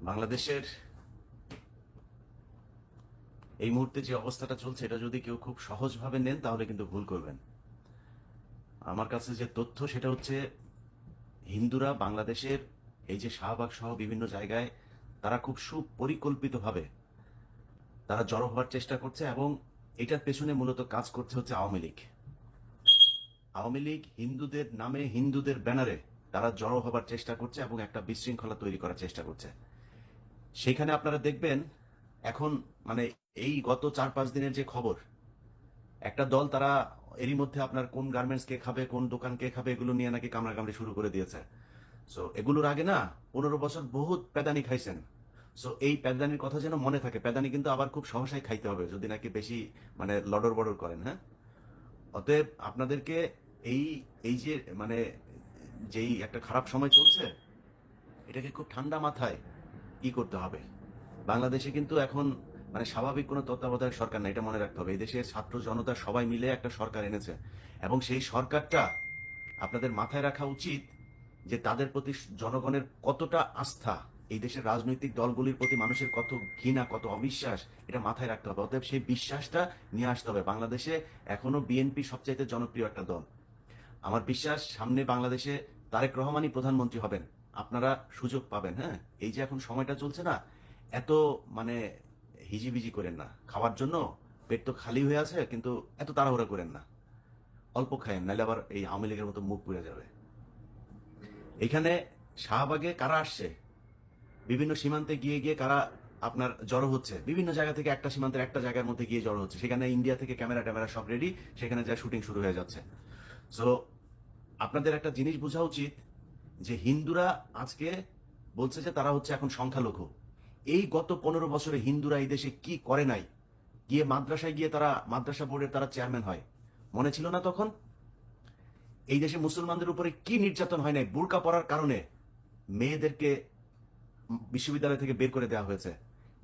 বাংলাদেশের এই মুহূর্তে যে অবস্থাটা চলছে এটা যদি কেউ খুব সহজভাবে নেন তাহলে কিন্তু ভুল করবেন। আমার কাছে যে তথ্য সেটা হচ্ছে হিন্দুরা বাংলাদেশের এই যে শাহবাগ সহ বিভিন্ন জায়গায় তারা খুব সুপরিকল্পিতভাবে তারা জড়ো হওয়ার চেষ্টা করছে এবং এটার পেছনে মূলত কাজ করছে হচ্ছে আওয়ামী লীগ। আওয়ামী লীগ হিন্দুদের নামে হিন্দুদের ব্যানারে তারা জড়ো হবার চেষ্টা করছে এবং একটা বিশৃঙ্খলা তৈরি করার চেষ্টা করছে। সেখানে আপনারা দেখবেন এখন মানে এই গত 4-5 দিনের যে খবর, একটা দল তারা এরই মধ্যে আপনার কোন গার্মেন্টস কে খাবে, কোন দোকান কে খাবে, এগুলো নিয়ে নাকি কামড়াকামড়ি শুরু করে দিয়েছে। সো এগুলোর আগে না 15 বছর বহুত প্যাদানি খাইছেন। সো এই প্যাদানির কথা যেন মনে থাকে। প্যাদানি কিন্তু আবার খুব সহসাই খাইতে হবে যদি নাকি বেশি মানে লডর বডর করেন। হ্যাঁ, অতএব আপনাদেরকে এই এই যে মানে যেই একটা খারাপ সময় চলছে এটাকে খুব ঠান্ডা মাথায় কি করতে হবে। বাংলাদেশে কিন্তু এখন মানে স্বাভাবিক কোনো তত্ত্বাবধায়ক সরকার না, এটা মনে রাখতে হবে। এই দেশের ছাত্র জনতা সবাই মিলে একটা সরকার এনেছে এবং সেই সরকারটা আপনাদের মাথায় রাখা উচিত যে তাদের প্রতি জনগণের কতটা আস্থা, এই দেশের রাজনৈতিক দলগুলির প্রতি মানুষের কত ঘৃণা, কত অবিশ্বাস, এটা মাথায় রাখতে হবে। অতএব সেই বিশ্বাসটা নিয়ে আসতে হবে। বাংলাদেশে এখনো বিএনপি সবচাইতে জনপ্রিয় একটা দল। আমার বিশ্বাস সামনে বাংলাদেশে তারেক রহমানই প্রধানমন্ত্রী হবেন। আপনারা সুযোগ পাবেন। হ্যাঁ, এই যে এখন সময়টা চলছে না, এত মানে হিজিবিজি করেন না। খাওয়ার জন্য পেট তো খালি হয়ে আছে, কিন্তু এত তাড়াহুড়া করেন না। অল্প খায়েন, নাহলে আবার এই আওয়ামী লীগের মতো মুখ পুড়ে যাবে। এখানে শাহবাগে কারা আসছে, বিভিন্ন সীমান্তে গিয়ে গিয়ে কারা আপনার জড়ো হচ্ছে, বিভিন্ন জায়গা থেকে একটা সীমান্তের একটা জায়গার মধ্যে গিয়ে জড়ো হচ্ছে। সেখানে ইন্ডিয়া থেকে ক্যামেরা ট্যামেরা সব রেডি, সেখানে যা শুটিং শুরু হয়ে যাচ্ছে। সো আপনাদের একটা জিনিস বোঝা উচিত যে হিন্দুরা আজকে বলছে যে তারা হচ্ছে এখন সংখ্যালঘু। এই গত 15 বছরে হিন্দুরা এই দেশে কি করে নাই। গিয়ে মাদ্রাসায় গিয়ে তারা মাদ্রাসা বোর্ডের তারা চেয়ারম্যান হয়, মনে ছিল না তখন? এই দেশে মুসলমানদের উপরে কি নির্যাতন হয় নাই। বুরকা পরার কারণে মেয়েদেরকে বিশ্ববিদ্যালয় থেকে বের করে দেওয়া হয়েছে।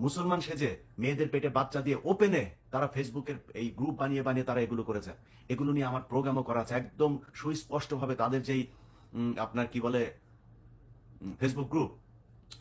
মুসলমান সেজে মেয়েদের পেটে বাচ্চা দিয়ে ওপেনে তারা ফেসবুকের এই গ্রুপ বানিয়ে বানিয়ে তারা এগুলো করেছে। এগুলো নিয়ে আমার প্রোগ্রামও করা আছে একদম সুস্পষ্টভাবে। তাদের যেই আপনার কি বলে ফেসবুক গ্রুপ,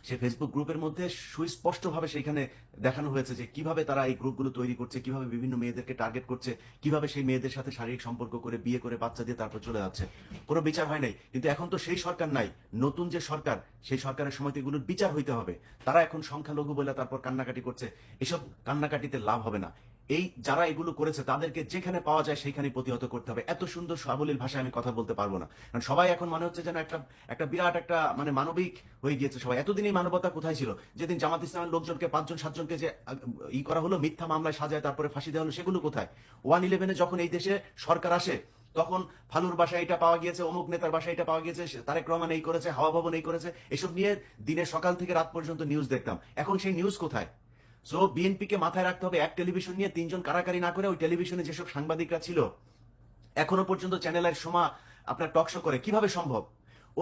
সেই ফেসবুক গ্রুপের মধ্যে সুস্পষ্টভাবে সেখানে দেখানো হয়েছে যে কিভাবে তারা এই গ্রুপগুলো তৈরি করছে, কিভাবে বিভিন্ন মেয়েদেরকে টার্গেট করছে, কিভাবে সেই মেয়েদের সাথে শারীরিক সম্পর্ক করে বিয়ে করে বাচ্চা দিয়ে তারপর চলে যাচ্ছে। কোনো বিচার হয় নাই। কিন্তু এখন তো সেই সরকার নাই, নতুন যে সরকার, সেই সরকারের সময় তো এগুলোর বিচার হইতে হবে। তারা এখন সংখ্যালঘু বলে তারপর কান্নাকাটি করছে। এসব কান্নাকাটিতে লাভ হবে না। এই যারা এগুলো করেছে তাদেরকে যেখানে পাওয়া যায় সেখানে প্রতিহত করতে হবে। এত সুন্দর সাবলীল ভাষায় আমি কথা বলতে পারবো না, কারণ সবাই এখন মনে হচ্ছে যেন একটা একটা বিরাট একটা মানে মানবিক হয়ে গিয়েছে সবাই। এতদিন এই মানবতা কোথায় ছিল? যেদিন জামাত ইসলামের লোকজনকে 5-7 জনকে যে ই করা হলো, মিথ্যা মামলায় সাজায় তারপরে ফাঁসি দেওয়া হলো, সেগুলো কোথায়? 111-এ যখন এই দেশে সরকার আসে তখন ফালুর বাসায় এটা পাওয়া গিয়েছে, অমুক নেতার বাসায় এটা পাওয়া গিয়েছে, তারেক রহমান এই করেছে, হাওয়া ভবন এই করেছে, এসব নিয়ে দিনের সকাল থেকে রাত পর্যন্ত নিউজ দেখতাম। এখন সেই নিউজ কোথায়? সো বিএনপি কে মাথায় রাখতে হবে, এক টেলিভিশন নিয়ে 3 জন কারাকারি না করে ওই টেলিভিশনে যেসব সাংবাদিকরা ছিল এখনো পর্যন্ত চ্যানেলের সময় আপনার টকশো করে, কিভাবে সম্ভব?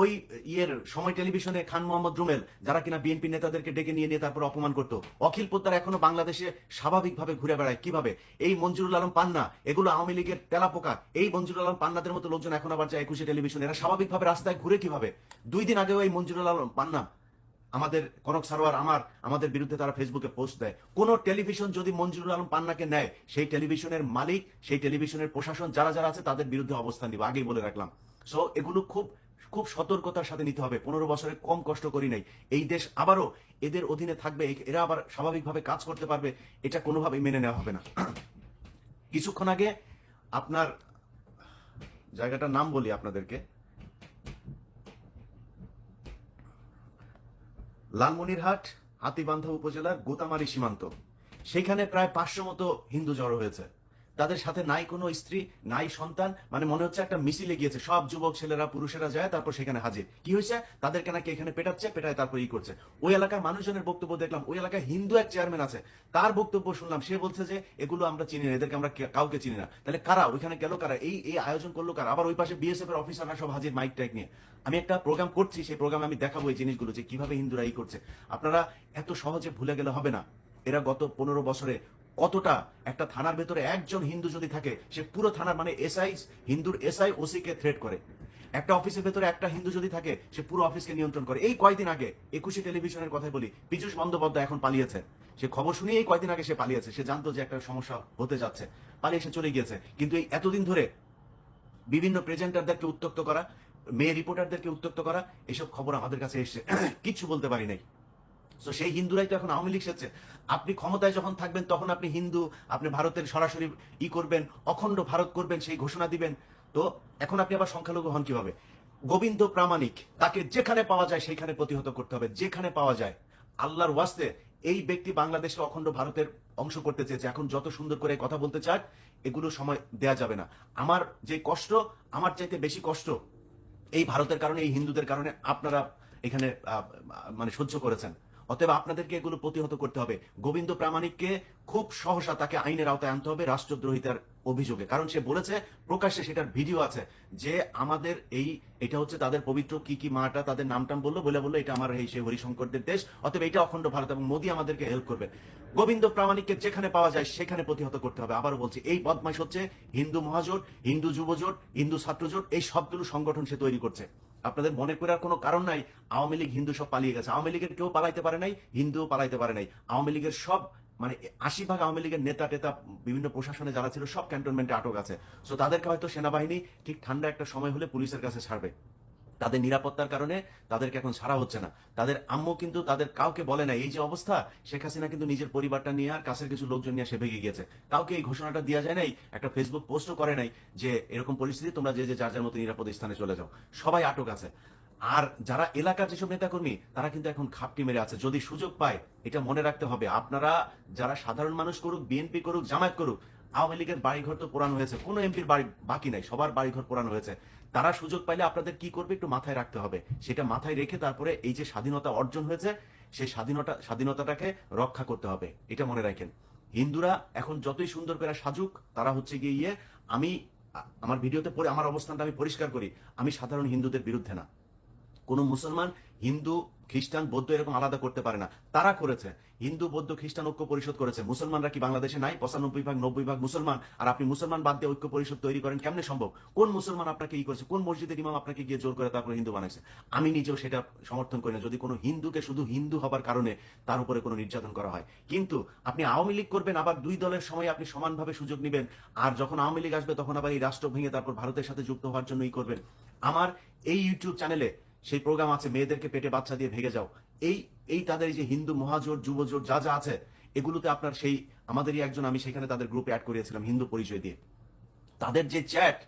ওই ইয়ের সময় টেলিভিশনে খান মোহাম্মদ রুমেল, যারা কিনা বিএনপি নেতাদেরকে ডেকে নিয়ে নিয়ে তারপর অপমান করতো। অখিল পোদ্দার এখনো বাংলাদেশে স্বাভাবিকভাবে ঘুরে বেড়ায় কিভাবে? এই মঞ্জুরুল আলম পান্না, এগুলো আওয়ামী লীগের তেলাপোকা। এই মঞ্জুরুল আলম পান্নাদের মতো লোকজন এখন আবার যায় 21 টেলিভিশন। এরা স্বাভাবিকভাবে রাস্তায় ঘুরে কিভাবে? 2 দিন আগেও এই মঞ্জুরুল আলম পান্না আমাদের কনক সারোয়ার আমাদের বিরুদ্ধে তারা ফেসবুকে পোস্ট দেয়। কোন টেলিভিশন যদি মঞ্জুরুল আলম পান্নাকে নেয়, সেই টেলিভিশনের মালিক, সেই টেলিভিশনের প্রশাসন যারা যারা আছে তাদের বিরুদ্ধে অবস্থান নিব, আগেই বলে রাখলাম। সো এগুলো খুব খুব সতর্কতার সাথে নিতে হবে। 15 বছরে কম কষ্ট করি নাই। এই দেশ আবারও এদের অধীনে থাকবে, এরা আবার স্বাভাবিকভাবে কাজ করতে পারবে, এটা কোনোভাবেই মেনে নেওয়া হবে না। কিছুক্ষণ আগে আপনার জায়গাটার নাম বলি আপনাদেরকে, লালমনিরহাট হাতীবান্ধা উপজেলার গোতামারি সীমান্ত। সেখানে প্রায় 500 মতো হিন্দু জড়ো হয়েছে। তাদের সাথে নাই কোনো স্ত্রী, নাই সন্তান, মানে মনে হচ্ছে একটা মিছিলে গিয়েছে। সব যুবক ছেলেরা পুরুষেরা যায়, তারপর সেখানে হাজির। কি হয়েছে? তাদেরকে নাকি এখানে পেটাচ্ছে, পেটায় তারপর ই করছে। ওই এলাকার মানুষজনের বক্তব্য দেখলাম। ওই এলাকায় হিন্দু এক চেয়ারম্যান আছে, তার বক্তব্য শুনলাম। সে বলছে যে এগুলো আমরা চিনি না, এদেরকে আমরা কাউকে চিনি না। তাহলে কারা ওইখানে গেল, কারা এই এই আয়োজন করলো কারা? আবার ওই পাশে বিএসএফ এর অফিসাররা সব হাজির মাইক টাইক নিয়ে। আমি একটা প্রোগ্রাম করছি, সেই প্রোগ্রামে আমি দেখাবো এই জিনিসগুলো যে কিভাবে হিন্দুরা ই করছে। আপনারা এত সহজে ভুলে গেলে হবে না। এরা গত 15 বছরে কতটা, একটা থানার ভেতরে একজন হিন্দু যদি থাকে, সে পুরো থানার মানে এসআই, হিন্দুর এসআই ওসি কে থ্রেট করে। একটা অফিসের ভেতরে একটা হিন্দু যদি থাকে, সে পুরো অফিসকে নিয়ন্ত্রণ করে। এই কয়দিন আগে একুশে টেলিভিশনের কথাই বলি, পীযূষ বন্দ্যোপাধ্যায় এখন পালিয়েছে। সে খবর শুনিয়ে এই কয়দিন আগে সে পালিয়েছে। সে জানতো যে একটা সমস্যা হতে যাচ্ছে, পালিয়ে সে চলে গিয়েছে। কিন্তু এই এতদিন ধরে বিভিন্ন প্রেজেন্টারদেরকে উত্ত্যক্ত করা, মেয়ে রিপোর্টারদেরকে উত্ত্যক্ত করা, এসব খবর আমাদের কাছে এসছে, কিচ্ছু বলতে পারি নাই। তো সেই হিন্দুরাই তো এখন আওয়ামী লীগ সেচ্ছে। আপনি ক্ষমতায় যখন থাকবেন তখন আপনি হিন্দু, আপনি ভারতের সরাসরি করবেন, অখণ্ড ভারত করবেন, সেই ঘোষণা দিবেন। তো এখন আপনি আবার সংখ্যালঘু হন কিভাবে? গোবিন্দ প্রামাণিক, তাকে যেখানে পাওয়া যায় সেখানে প্রতিহত করতে হবে, যেখানে পাওয়া যায়। আল্লাহর ওয়াস্তে এই ব্যক্তি বাংলাদেশকে অখণ্ড ভারতের অংশ করতে চেয়েছে। এখন যত সুন্দর করে কথা বলতে চায়, এগুলো সময় দেয়া যাবে না। আমার যে কষ্ট, আমার চাইতে বেশি কষ্ট এই ভারতের কারণে, এই হিন্দুদের কারণে আপনারা এখানে মানে সহ্য করেছেন। অতএব আপনাদেরকে এগুলো প্রতিহত করতে হবে। গোবিন্দ প্রামাণিককে খুব সহসা তাকে আইনের আওতায় আনতে হবে রাষ্ট্রদ্রোহিতার অভিযোগে। কারণ সে বলেছে প্রকাশ্যে, সেটার ভিডিও আছে, যে আমাদের এটা হচ্ছে তাদের পবিত্র কি মাটা, তাদের নামটাম বললো এটা আমার এই সেই হরিশঙ্করদের দেশ, অতএব এটা অখণ্ড ভারত এবং মোদী আমাদেরকে হেল্প করবে। গোবিন্দ প্রামাণিককে যেখানে পাওয়া যায় সেখানে প্রতিহত করতে হবে। আবারও বলছি, এই বদমাইশ হচ্ছে হিন্দু মহাজোট, হিন্দু যুবজোট, হিন্দু ছাত্রজোট, এই সবগুলো সংগঠন সে তৈরি করছে। আপনাদের মনে করার কোনো কারণ নাই আওয়ামী লীগ হিন্দু সব পালিয়ে গেছে। আওয়ামী লীগের কেউ পালাইতে পারে নাই, হিন্দুও পালাইতে পারে নাই। আওয়ামী লীগের সব মানে 80% আওয়ামী লীগের নেতা টেতা বিভিন্ন প্রশাসনে যারা ছিল সব ক্যান্টনমেন্টে আটক আছে। সো তাদেরকে হয়তো সেনাবাহিনী ঠিক ঠান্ডা একটা সময় হলে পুলিশের কাছে ছাড়বে। তাদের নিরাপত্তার কারণে তাদেরকে এখন ছাড়া হচ্ছে না। তাদের আম্মু কিন্তু তাদের কাউকে বলে নাই। এই যে অবস্থা, শেখ হাসিনা কিন্তু নিজের পরিবারটা নিয়ে আর কাছের কিছু লোকজন নিয়ে সে ভেগে গিয়েছে। কাউকে এই ঘোষণাটা দেওয়া যায় নাই, একটা ফেসবুক পোস্টও করে নাই যে এরকম পরিস্থিতি, তোমরা যে যার যার মতো নিরাপদ স্থানে চলে যাও। সবাই আটক আছে। আর যারা এলাকার যেসব নেতাকর্মী, তারা কিন্তু এখন খাপটি মেরে আছে। যদি সুযোগ পায়, এটা মনে রাখতে হবে, আপনারা যারা সাধারণ মানুষ করুক, বিএনপি করুক, জামায়াত করুক, আওয়ামী লীগের বাড়িঘর তো পোড়ানো হয়েছে, কোনো এমপির বাড়ি বাকি নাই, সবার বাড়িঘর পোড়ানো হয়েছে। তারা সুযোগ পাইলে আপনাদের কি করবে একটু মাথায় রাখতে হবে। সেটা মাথায় রেখে তারপরে এই যে স্বাধীনতা অর্জন হয়েছে, সেই স্বাধীনতাটাকে রক্ষা করতে হবে, এটা মনে রাখেন। হিন্দুরা এখন যতই সুন্দর করে সাজুক, তারা হচ্ছে গিয়ে আমি আমার ভিডিওতে পরে আমার অবস্থানটা আমি পরিষ্কার করি, আমি সাধারণ হিন্দুদের বিরুদ্ধে না। কোনো মুসলমান হিন্দু খ্রিস্টান বৌদ্ধ এরকম আলাদা করতে পারে না, তারা করেছে। হিন্দু বৌদ্ধ খ্রিস্টান ঐক্য পরিষদ করেছে। মুসলমানরা কি বাংলাদেশে নাই? 95% 90% মুসলমান। আর আপনি মুসলমান বাদ দিয়ে ঐক্য পরিষদ তৈরি করেন, কেমনে সম্ভব? কোন মুসলমান আপনাকে করেছে? কোন মসজিদের ইমাম আপনাকে গিয়ে জোর করে তারপরে হিন্দু বানাইছে? আমি নিজেও সেটা সমর্থন করি না, যদি কোনো হিন্দুকে শুধু হিন্দু হবার কারণে তার উপরে কোনো নির্যাতন করা হয়। কিন্তু আপনি আওয়ামী লীগ করবেন, আবার দুই দলের সময় আপনি সমানভাবে সুযোগ নেবেন, আর যখন আওয়ামী লীগ আসবে তখন আবার এই রাষ্ট্র ভেঙে তারপর ভারতের সাথে যুক্ত হওয়ার জন্যই করবেন। আমার এই ইউটিউব চ্যানেলে সেই প্রোগ্রাম আছে, মেয়েদেরকে পেটে বাচ্চা দিয়ে ভেগে যাও। এই তাদের এই যে হিন্দু মহাজোট, যুবজোট যা যা আছে, এগুলোতে আপনার সেই আমাদেরই একজন, আমি সেখানে তাদের গ্রুপে অ্যাড করিয়েছিলাম হিন্দু পরিচয় দিয়ে। তাদের যে চ্যাট,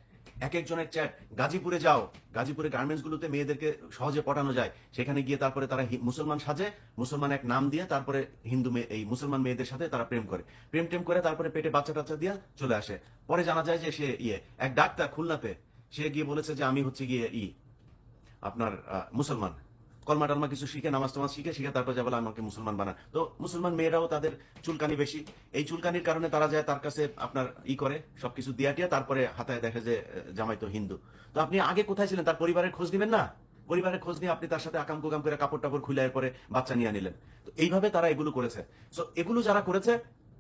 এক একজনের চ্যাট, গাজীপুরে যাও, গাজীপুরে গার্মেন্টস গুলোতে মেয়েদেরকে সহজে পটানো যায়, সেখানে গিয়ে তারপরে তারা মুসলমান সাজে, মুসলমান এক নাম দিয়ে তারপরে হিন্দু মেয়ে, এই মুসলমান মেয়েদের সাথে তারা প্রেম করে, প্রেম করে তারপরে পেটে বাচ্চা টাচ্চা দিয়ে চলে আসে। পরে জানা যায় যে সে এক ডাক্তার খুলনাতে, সে গিয়ে বলেছে যে আমি হচ্ছে গিয়ে আপনার মুসলমান, কলমা টলমা কিছু শিখে, নামাজ টামাজ শিখে তারপর যা বলে আমাকে মুসলমান বানান। তো মুসলমান মেয়েরাও তাদের চুলকানি বেশি, এই চুলকানির কারণে তারা যায় তার কাছে আপনার করে সবকিছু দিয়া টিয়া, তারপরে হাতায় দেখে যে জামাই তো হিন্দু। তো আপনি আগে কোথায় ছিলেন? তার পরিবারের খোঁজ নেবেন না? পরিবারের খোঁজ নিয়ে আপনি তার সাথে আকাম কুকাম করে কাপড় টাপড় খুলে পরে বাচ্চা নিয়ে নিলেন। তো এইভাবে তারা এগুলো করেছে। তো এগুলো যারা করেছে,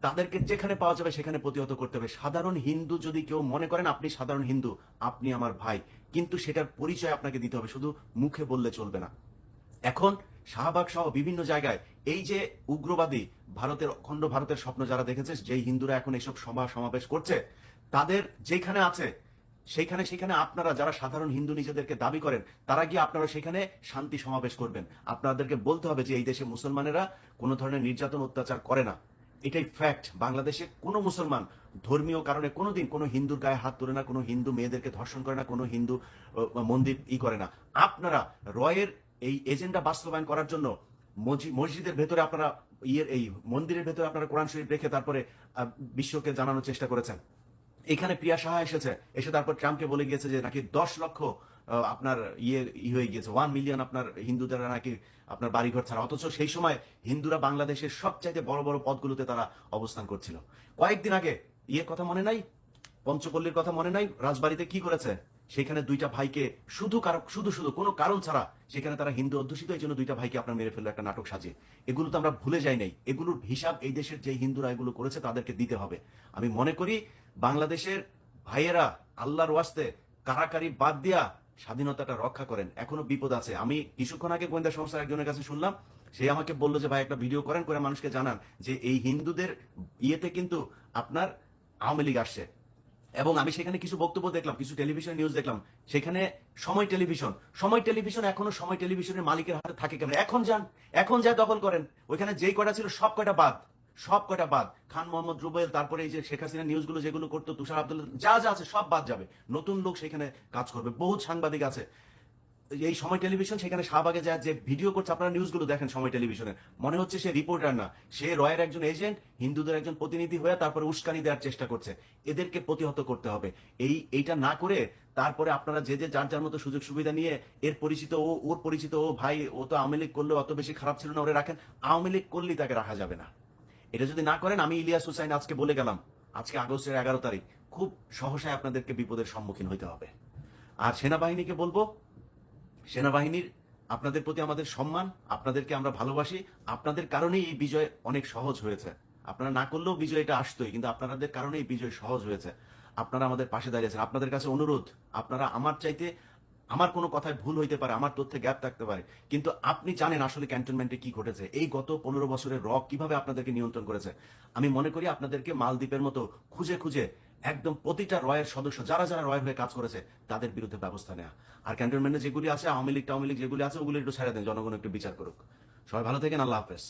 তাদেরকে যেখানে পাওয়া যাবে সেখানে প্রতিহত করতে হবে। সাধারণ হিন্দু যদি কেউ মনে করেন আপনি সাধারণ হিন্দু, আপনি আমার ভাই, কিন্তু সেটার পরিচয় আপনাকে দিতে হবে, শুধু মুখে বললে চলবে না। এখন শাহবাগ সহ বিভিন্ন জায়গায় এই যে উগ্রবাদী ভারতের, অখণ্ড ভারতের স্বপ্ন যারা দেখেছে, যেই হিন্দুরা এখন এইসব সভা সমাবেশ করছে, তাদের যেখানে আছে সেখানে আপনারা যারা সাধারণ হিন্দু নিজেদেরকে দাবি করেন, তারা গিয়ে আপনারা সেখানে শান্তি সমাবেশ করবেন। আপনাদেরকে বলতে হবে যে এই দেশে মুসলমানেরা কোনো ধরনের নির্যাতন অত্যাচার করে না। এটাই ফ্যাক্ট। বাংলাদেশে কোনো মুসলমান ধর্মীয় কারণে কোনোদিন কোনো হিন্দুর গায়ে হাত তোলে না, কোনো হিন্দু মেয়েদেরকে ধর্ষণ করে না, কোনো হিন্দু মন্দির করে না। আপনারা রয়ের এই এজেন্ডা বাস্তবায়ন করার জন্য মসজিদের ভেতরে আপনারা এই মন্দিরের ভেতরে আপনারা কোরআন শরীফ রেখে তারপরে বিশ্বকে জানানোর চেষ্টা করেছেন। এখানে প্রিয়া সাহা এসে তারপর ট্রাম্পকে বলে গিয়েছে যে নাকি 10 লক্ষ আপনার হয়ে গিয়েছে, 1 মিলিয়ন আপনার হিন্দুদের নাকি আপনার বাড়িঘর ছাড়া। অথচ সেই সময় হিন্দুরা বাংলাদেশের সবচাইতে বড় বড় পদগুলোতে তারা অবস্থান করছিল। কয়েকদিন আগে কথা মনে নাই? পঞ্চপল্লীর কথা মনে নাই? রাজবাড়িতে কি করেছে? সেখানে দুইটা ভাইকে শুধু কোনো কারণ ছাড়া, সেখানে তারা হিন্দু অধ্যুষিত, এই জন্য দুইটা ভাইকে আপনার মেরে ফেললো একটা নাটক সাজিয়ে। এগুলো তো আমরা ভুলে যাই নাই। এগুলোর হিসাব এই দেশের যে হিন্দুরা এগুলো করেছে তাদেরকে দিতে হবে। আমি মনে করি বাংলাদেশের ভাইয়েরা আল্লাহর ওয়াস্তে কারাকারি বাদ দিয়া স্বাধীনতাটা রক্ষা করেন, এখনো বিপদ আছে। আমি কিছুক্ষণ আগে গোয়েন্দা সংস্থার একজনের কাছে শুনলাম, সে আমাকে বললো যে ভাই একটা ভিডিও করেন, করে মানুষকে জানান যে এই হিন্দুদের ইয়েতে কিন্তু আপনার আওয়ামী লীগ আসছে। এবং আমি সেখানে কিছু বক্তব্য দেখলাম, কিছু টেলিভিশন নিউজ দেখলাম, সেখানে সময় টেলিভিশন এখনো সময় টেলিভিশনের মালিকের হাতে থাকে কেমন? এখন যা দখল করেন, ওইখানে যেই কয়টা ছিল সব কয়টা বাদ। খান মোহাম্মদ রুবেল, তারপরে এই যে শেখ হাসিনা নিউজগুলো যেগুলো করতো, তুষার আব্দুল্লাহ, যা যা আছে সব বাদ যাবে, নতুন লোক সেখানে কাজ করবে, বহুত সাংবাদিক আছে। এই সময় টেলিভিশন সেখানে শাহবাগে যায় যে ভিডিও করছে, আপনারা নিউজগুলো দেখেন সময় টেলিভিশনে, মনে হচ্ছে সে রিপোর্টার না, সে রয়ের একজন এজেন্ট, হিন্দুদের একজন প্রতিনিধি হয়ে তারপরে উস্কানি দেওয়ার চেষ্টা করছে। এদেরকে প্রতিহত করতে হবে। এইটা না করে তারপরে আপনারা যে যে যার যার মতো সুযোগ সুবিধা নিয়ে এর পরিচিত ও, ওর পরিচিত ও, ভাই ও তো আওয়ামী লীগ করলে অত বেশি খারাপ ছিল না, ওরে রাখেন। আওয়ামী লীগ করলেই তাকে রাখা যাবে না। এটা যদি না করেন, আমি ইলিয়াস হুসাইন আজকে বলে গেলাম, আজকে আগস্টের 11 তারিখ, খুব সহসায় আপনাদেরকে বিপদের সম্মুখীন হইতে হবে। আর সেনাবাহিনীকে বলবো, সেনাবাহিনীর আপনাদের প্রতি আমাদের সম্মান, আপনাদেরকে আমরা ভালোবাসি, আপনাদের কারণেই এই বিজয় অনেক সহজ হয়েছে। আপনারা না করলেও বিজয় এটা আসতোই, কিন্তু আপনাদের কারণে এই বিজয় সহজ হয়েছে। আপনারা আমাদের পাশে দাঁড়িয়েছেন। আপনাদের কাছে অনুরোধ, আপনারা আমার চাইতে, আমার কোনো কথায় ভুল হইতে পারে, আমার তথ্যে গ্যাপ থাকতে পারে, কিন্তু আপনি জানেন আসলে ক্যান্টনমেন্টে কি ঘটেছে, এই গত 15 বছরের রক কিভাবে আপনাদেরকে নিয়ন্ত্রণ করেছে। আমি মনে করি আপনাদেরকে মালদ্বীপের মতো খুঁজে খুঁজে একদম প্রতিটা রয়ের সদস্য, যারা যারা রয়ের হয়ে কাজ করেছে, তাদের বিরুদ্ধে ব্যবস্থা নেওয়া। আর ক্যান্টনমেন্টে যেগুলি আছে, আওয়ামী লীগ যেগুলি আছে, ওগুলো একটু ছেড়ে দেন, জনগণ একটু বিচার করুক। সবাই ভালো থাকেন, আল্লাহ হাফেজ।